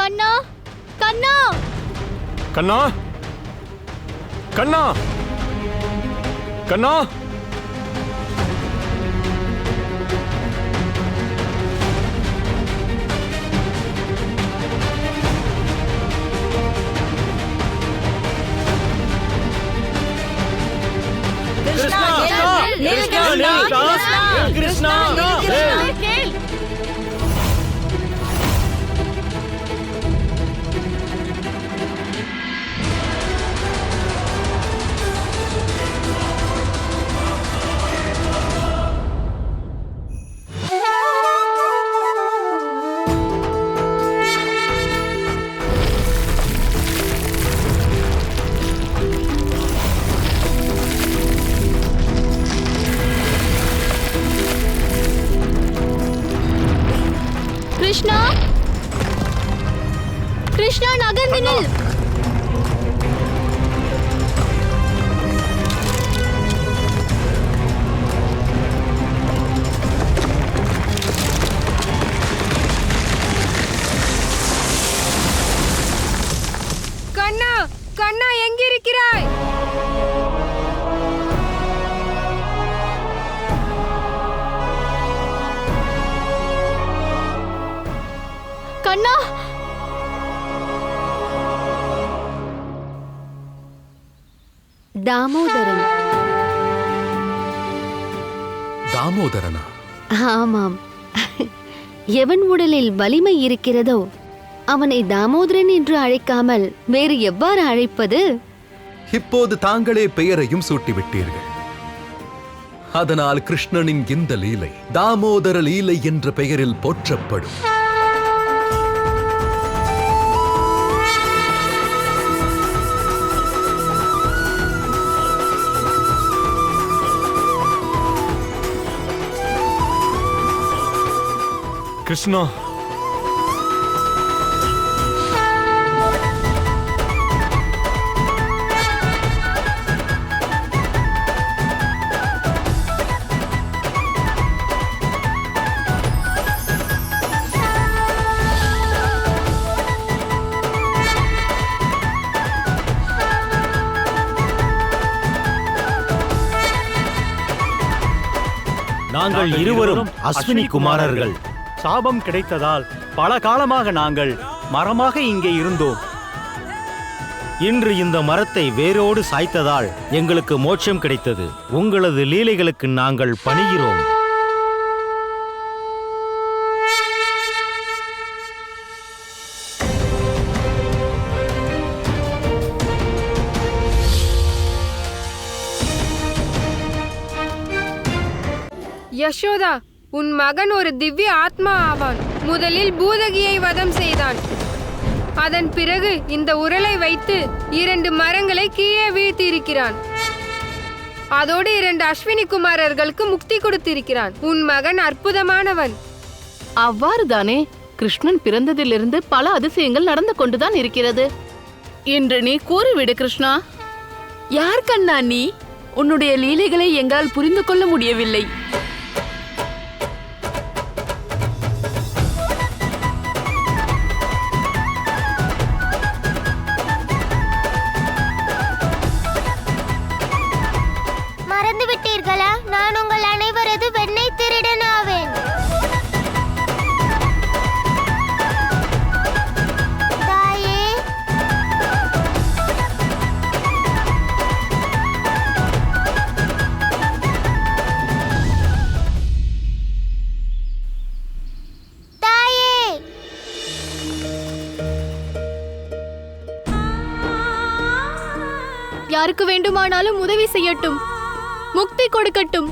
கண்ணா, கண்ணா, கண்ணா, கண்ணா, கண்ணா. கிருஷ்ணா, கிருஷ்ணா, கிருஷ்ணா, நகர்ந்து நில். கண்ணா, கண்ணா, எங்கிருக்கிறாய்? கண்ணா, தாமோதரன். தாமோதரனா? ஆமாம். எவன் உடலில் வலிமை இருக்கிறதோ அவனை தாமோதரன் என்று அழைக்காமல் வேறு எவ்வாறு அழைப்பது? இப்போது தாங்களே பெயரையும் சூட்டிவிட்டீர்கள். அதனால் கிருஷ்ணனின் இந்த லீலை தாமோதர லீலை என்ற பெயரில் போற்றப்படும். கிருஷ்ணா, நாங்கள் இருவரும் அஸ்வினி குமாரர்கள். சாபம் கிடைத்ததால் பல காலமாக நாங்கள் மரமாக இங்கே இருந்தோம். இன்று இந்த மரத்தை வேரோடு சாய்த்ததால் எங்களுக்கு மோட்சம் கிடைத்தது. உங்களது லீலைகளுக்கு நாங்கள் பணிகிறோம். யசோதா, உன் மகன் ஒரு திவ்ய ஆத்மா ஆவான். முதலில் பூதகியை வதம் செய்தான். அதன் பிறகு இந்த உரலை வைத்து 2 மரங்களை கீழே வீழ்த்தியிருக்கிறான். அதோடு 2 அஸ்வினி குமாரர்களுக்கு முக்தி கொடுத்திருக்கிறான். உன் மகன் அற்புதமானவன். அவ்வாறுதானே கிருஷ்ணன் பிறந்ததிலிருந்து பல அதிசயங்கள் நடந்து கொண்டுதான் இருக்கிறது. இன்று நீ கூறிவிடு கிருஷ்ணா. யார் கண்ணா நீ? உன்னுடைய லீலைகளை எங்களால் புரிந்து கொள்ள முடியவில்லை. மறந்துவிட்டீர்களா? நான் உங்கள் அனைவரது வெண்ணெய் திருடனாவேன். தாயே, தாயே, யாருக்கு வேண்டுமானாலும் உதவி செய்யட்டும், முக்தி கொடுக்கட்டும்.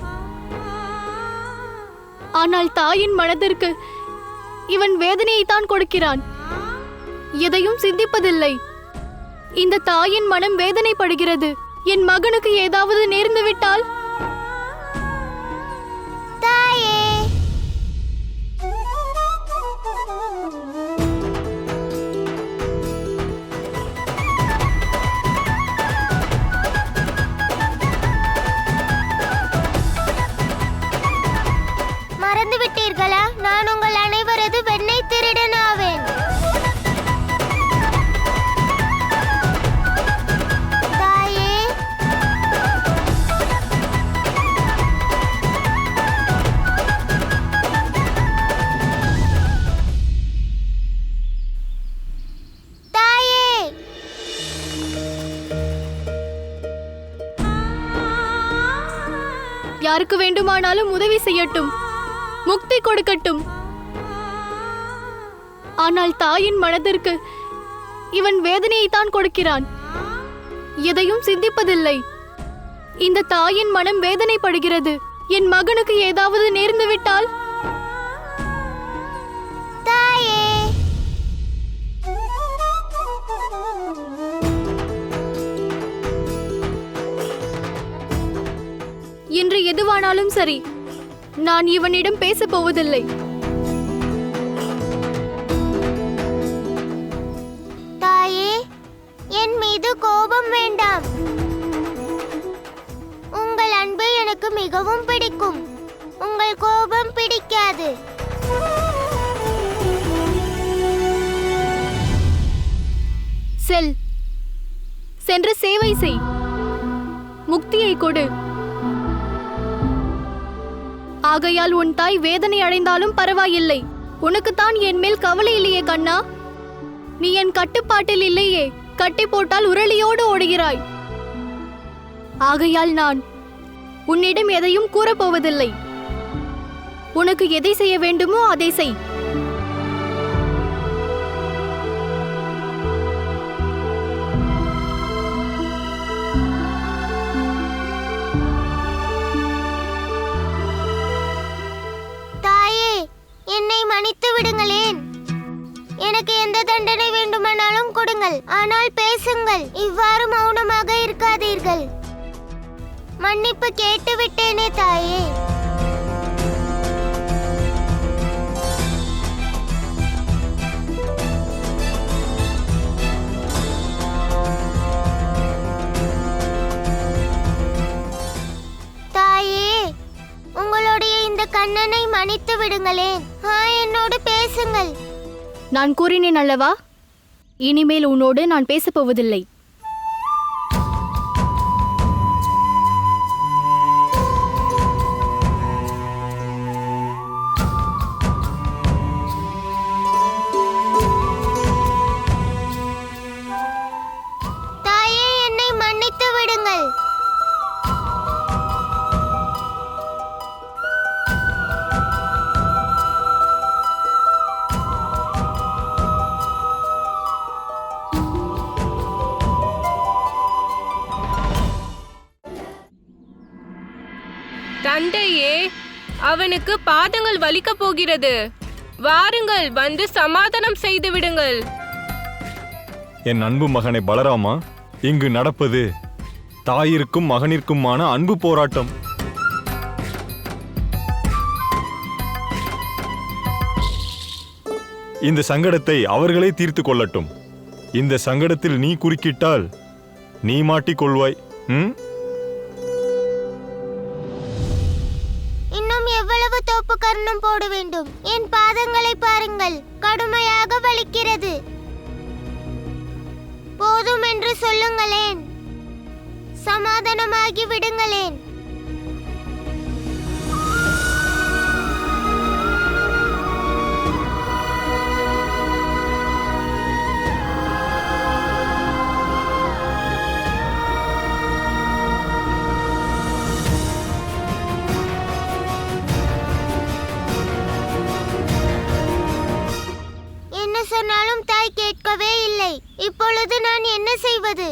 ஆனால் தாயின் மனதிற்கு இவன் வேதனையைத்தான் கொடுக்கிறான், எதையும் சிந்திப்பதில்லை. இந்த தாயின் மனம் வேதனைப்படுகிறது. என் மகனுக்கு ஏதாவது நேர்ந்து விட்டால்? தாயே, மறந்துவிட்டீர்களா? நான் உங்கள் அனைவரது வெண்ணெய் திருடனாவேன். யாருக்கு வேண்டுமானாலும் உதவி செய்யட்டும், முக்தி கொடுக்கட்டும். ஆனால் தாயின் மனதிற்கு இவன் வேதனையை தான் கொடுக்கிறான், எதையும் சிந்திப்பதில்லை. இந்த தாயின் மனம் வேதனைப்படுகிறது. என் மகனுக்கு ஏதாவது நேர்ந்து விட்டால்? தாயே, என்று எதுவானாலும் சரி, நான் இவனிடம் பேசப் போவதில்லை. தாயே, என் மீது கோபம் வேண்டாம். உங்கள் அன்பு எனக்கு மிகவும் பிடிக்கும். உங்கள் கோபம் பிடிக்காது. சென்று சேவை செய், முக்தியை கொடு. ஆகையால் உன் தாய் வேதனை அடைந்தாலும் பரவாயில்லை. உனக்குத்தான் என் மேல் கவலை இல்லையே கண்ணா. நீ என் கட்டுப்பாட்டில் இல்லையே. கட்டி போட்டால் உரளியோடு ஓடுகிறாய். ஆகையால் நான் உன்னிடம் எதையும் கூறப்போவதில்லை. உனக்கு எதை செய்ய வேண்டுமோ அதை செய். தாயே, என்னை மன்னித்து விடுங்களேன். எனக்கு எந்த தண்டனை வேண்டுமானாலும் கொடுங்கள், ஆனால் பேசுங்கள். இவ்வாறு மௌனமாக இருக்காதீர்கள். மன்னிப்பு கேட்டு விட்டேனே தாயே. தாயே, உங்களுடைய இந்த கண்ணனை மன்னித்து விடுங்களேன். என்னோடு பேசுங்கள். நான் கூறினேன் அல்லவா, இனிமேல் உன்னோடு நான் பேசப் போவதில்லை. தாயே, என்னை மன்னித்து விடுங்கள். தந்தையே, அவனுக்கு பாதங்கள் வலிக்கப் போகிறது. வாருங்கள், வந்து சமாதானம் செய்து விடுங்கள். என் அன்பு மகனை பலராமா, இங்கு நடப்பது தாயிற்கும் மகனிற்குமான அன்பு போராட்டம். இந்த சங்கடத்தை அவர்களே தீர்த்து கொள்ளட்டும். இந்த சங்கடத்தில் நீ குறுக்கிட்டால் நீ மாட்டிக் கொள்வாய். இன்னும் எவ்வளவு தோப்பு கர்ணம் போட வேண்டும்? என் பாதங்களை பாருங்கள், கடுமையாக வலிக்கிறது. போதும் என்று சொல்லுங்களேன், சமாதானமாகி விடுங்களேன். என்ன சொன்னாலும் தாய் கேட்கவே இல்லை. இப்பொழுது நான் என்ன செய்வது?